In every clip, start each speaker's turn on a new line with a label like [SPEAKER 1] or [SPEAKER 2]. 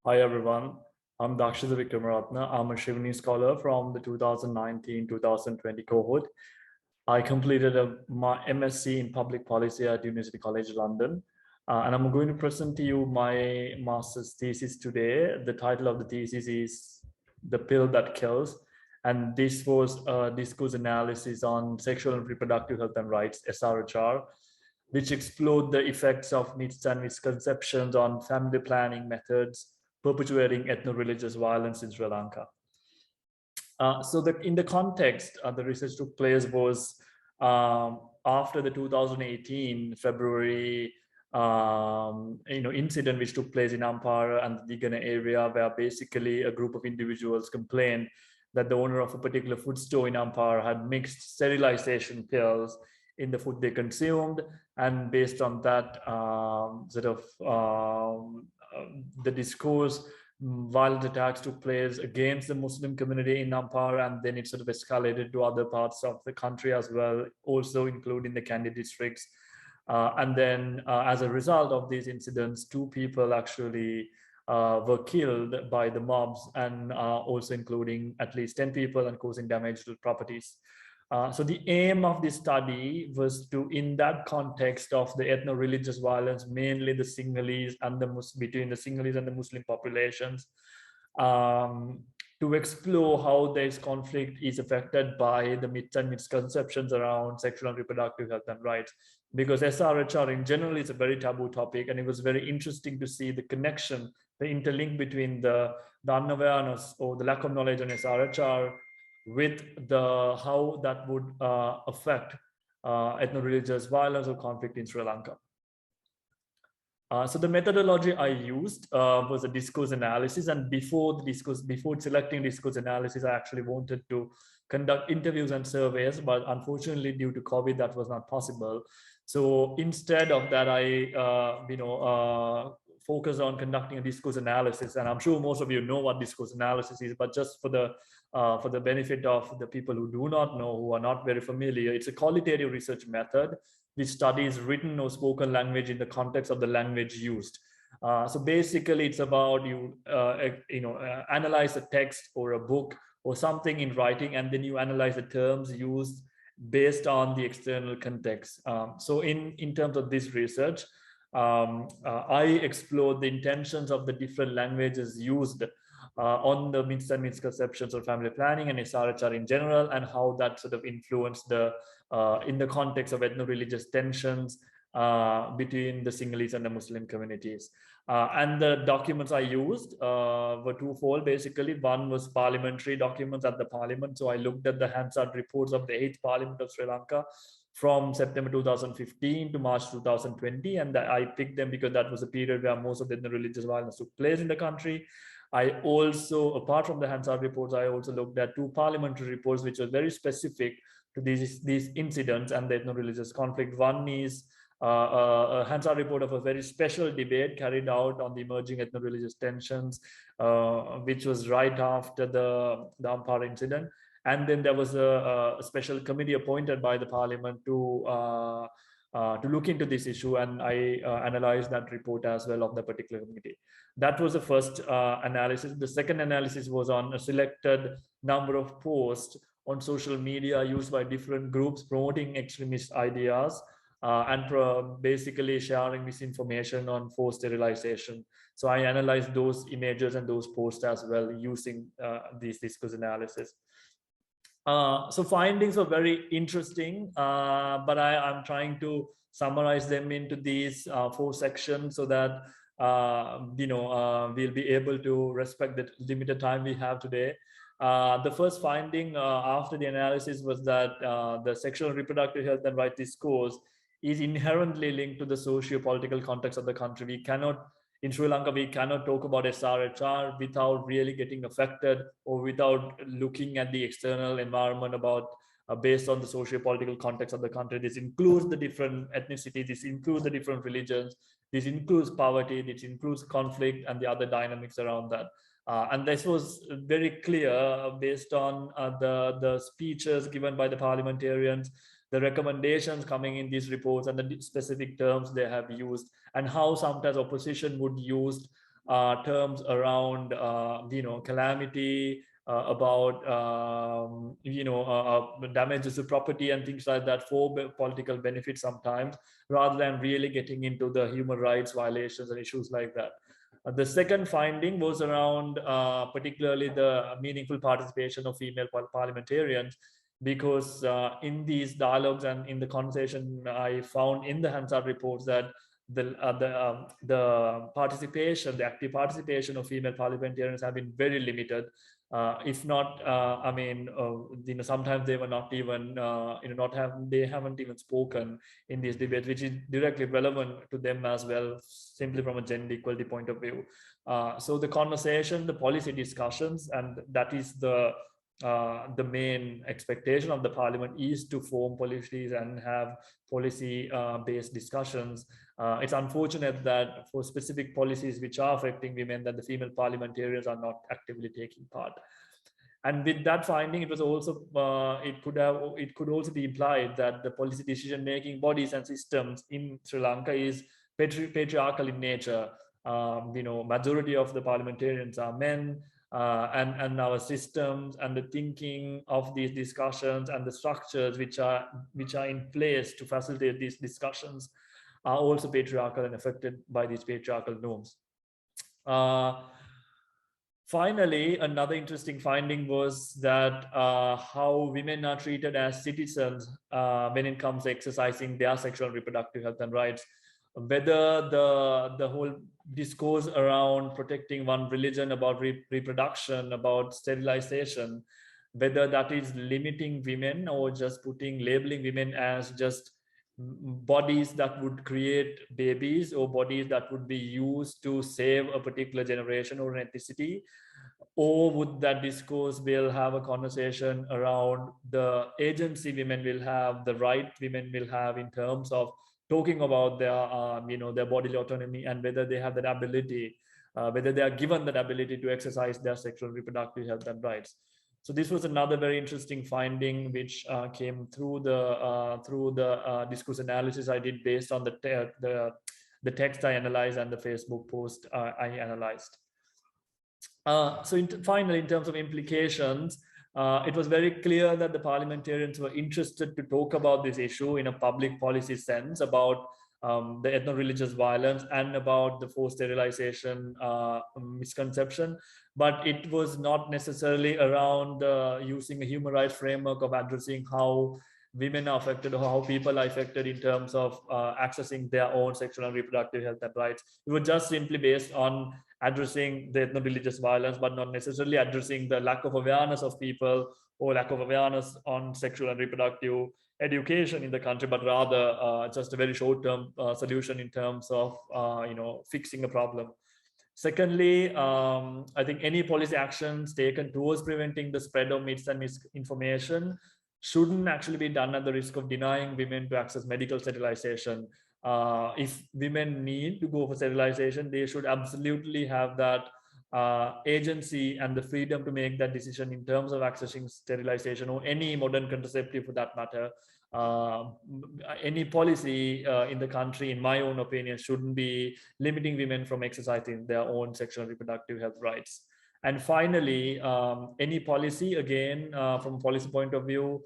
[SPEAKER 1] Hi everyone, I'm Dakshitha Wickremarathne. I'm a Shivani scholar from the 2019-2020 cohort. I completed my MSc in Public Policy at University College London, and I'm going to present to you my master's thesis today. The title of the thesis is "The Pill That Kills," and this was a discourse analysis on sexual and reproductive health and rights (SRHR), which explored the effects of myths and misconceptions on family planning methods perpetuating ethno-religious violence in Sri Lanka. In the context, the research took place was after the 2018 February incident which took place in Ampara and the Digana area, where basically a group of individuals complained that the owner of a particular food store in Ampara had mixed sterilization pills in the food they consumed, and based on that the discourse, violent attacks took place against the Muslim community in Ampara, and then it sort of escalated to other parts of the country as well, also including the Kandy districts. As a result of these incidents, 2 people actually were killed by the mobs, and also including at least 10 people and causing damage to properties. So the aim of this study was to, in that context of the ethno-religious violence, mainly the Sinhalese and between the Sinhalese and the Muslim populations, to explore how this conflict is affected by the myths and misconceptions around sexual and reproductive health and rights. Because SRHR in general is a very taboo topic, and it was very interesting to see the connection, the interlink between the unawareness or the lack of knowledge on SRHR with how that would affect ethno-religious violence or conflict in Sri Lanka. So the methodology I used was a discourse analysis, and before selecting discourse analysis, I actually wanted to conduct interviews and surveys, but unfortunately due to COVID that was not possible. So instead of that, I focus on conducting a discourse analysis, and I'm sure most of you know what discourse analysis is, but just for the benefit of the people who do not know, who are not very familiar, it's a qualitative research method which studies written or spoken language in the context of the language used. So basically, it's about analyze a text or a book or something in writing, and then you analyze the terms used based on the external context. So in terms of this research, I explored the intentions of the different languages used on the myths and misconceptions of family planning and SRHR in general, and how that sort of influenced in the context of ethno-religious tensions between the Sinhalese and the Muslim communities. And the documents I used were twofold, basically. One was parliamentary documents at the parliament. So I looked at the Hansard reports of the 8th Parliament of Sri Lanka from September 2015 to March 2020. And I picked them because that was a period where most of the religious violence took place in the country. I also, apart from the Hansard reports, I also looked at 2 parliamentary reports which were very specific to these incidents and the ethno-religious conflict. One is a Hansard report of a very special debate carried out on the emerging ethno-religious tensions, which was right after the Ampara incident. And then there was a special committee appointed by the parliament to look into this issue, and I analyzed that report as well of the particular committee. That was the first analysis. The second analysis was on a selected number of posts on social media used by different groups promoting extremist ideas and basically sharing misinformation on forced sterilization. So I analyzed those images and those posts as well using this discourse analysis. So findings were very interesting, but I'm trying to summarize them into these 4 sections so that we'll be able to respect the limited time we have today. The first finding after the analysis was that the sexual and reproductive health and rights discourse is inherently linked to the socio-political context of the country. We cannot, in Sri Lanka, we cannot talk about SRHR without really getting affected or without looking at the external environment about based on the socio-political context of the country. This includes the different ethnicities, this includes the different religions, this includes poverty, this includes conflict and the other dynamics around that. And this was very clear based on the speeches given by the parliamentarians, the recommendations coming in these reports and the specific terms they have used, and how sometimes opposition would use terms around, calamity, about, damages to property and things like that for political benefit sometimes, rather than really getting into the human rights violations and issues like that. The second finding was around particularly the meaningful participation of female parliamentarians, because in these dialogues and in the conversation I found in the Hansard reports that the participation, the active participation of female parliamentarians have been very limited. If not, sometimes they were not even, they haven't even spoken in these debates, which is directly relevant to them as well, simply from a gender equality point of view. So the conversation, the policy discussions, and that is the main expectation of the parliament, is to form policies and have policy based discussions. It's unfortunate that for specific policies which are affecting women, that the female parliamentarians are not actively taking part. And with that finding, it was also it could also be implied that the policy decision making bodies and systems in Sri Lanka is patriarchal in nature. Majority of the parliamentarians are men, and our systems and the thinking of these discussions and the structures which are in place to facilitate these discussions are also patriarchal and affected by these patriarchal norms. Finally, another interesting finding was that how women are treated as citizens when it comes to exercising their sexual and reproductive health and rights. Whether the whole discourse around protecting one religion, about reproduction, about sterilization, whether that is limiting women or just labeling women as just bodies that would create babies, or bodies that would be used to save a particular generation or an ethnicity, or would that discourse will have a conversation around the agency women will have, the right women will have in terms of talking about their bodily autonomy, and whether they have that ability, whether they are given that ability to exercise their sexual reproductive health and rights. So this was another very interesting finding which came through the discourse analysis I did based on the text I analyzed and the Facebook post I analyzed. Finally, in terms of implications, it was very clear that the parliamentarians were interested to talk about this issue in a public policy sense, about the ethno-religious violence and about the forced sterilization misconception, but it was not necessarily around using a human rights framework of addressing how women are affected or how people are affected in terms of accessing their own sexual and reproductive health and rights. It was just simply based on addressing the ethno-religious violence, but not necessarily addressing the lack of awareness of people or lack of awareness on sexual and reproductive education in the country, but rather just a very short-term solution in terms of fixing a problem. Secondly, I think any policy actions taken towards preventing the spread of myths and misinformation shouldn't actually be done at the risk of denying women to access medical sterilization. If women need to go for sterilization, they should absolutely have that agency and the freedom to make that decision in terms of accessing sterilization or any modern contraceptive for that matter. Any policy in the country, in my own opinion, shouldn't be limiting women from exercising their own sexual and reproductive health rights. And finally, any policy, again, from a policy point of view,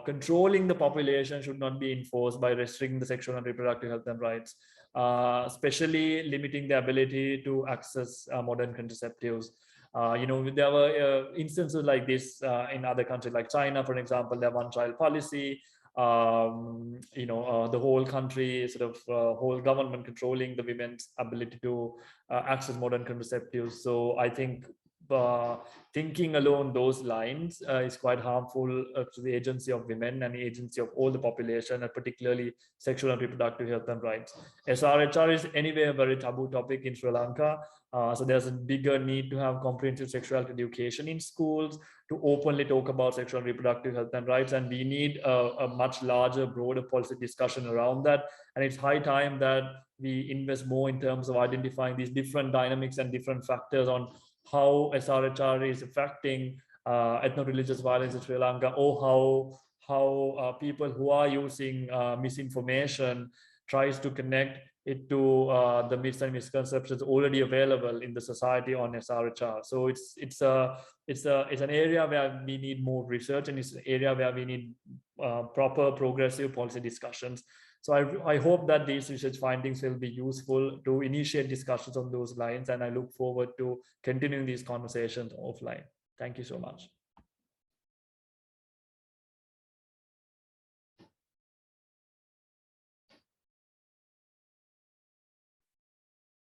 [SPEAKER 1] controlling the population should not be enforced by restricting the sexual and reproductive health and rights, especially limiting the ability to access modern contraceptives. There were instances like this in other countries like China, for example. Their one-child policy, the whole country, whole government controlling the women's ability to access modern contraceptives. So I think thinking along those lines is quite harmful to the agency of women and the agency of all the population, and particularly sexual and reproductive health and rights. SRHR is anyway a very taboo topic in Sri Lanka. So there's a bigger need to have comprehensive sexuality education in schools, to openly talk about sexual and reproductive health and rights. And we need a much larger, broader policy discussion around that. And it's high time that we invest more in terms of identifying these different dynamics and different factors on how SRHR is affecting ethno-religious violence in Sri Lanka, or how people who are using misinformation tries to connect it to the myths and misconceptions already available in the society on SRHR. So it's an area where we need more research, and it's an area where we need proper progressive policy discussions. So I hope that these research findings will be useful to initiate discussions on those lines, and I look forward to continuing these conversations offline. Thank you so much.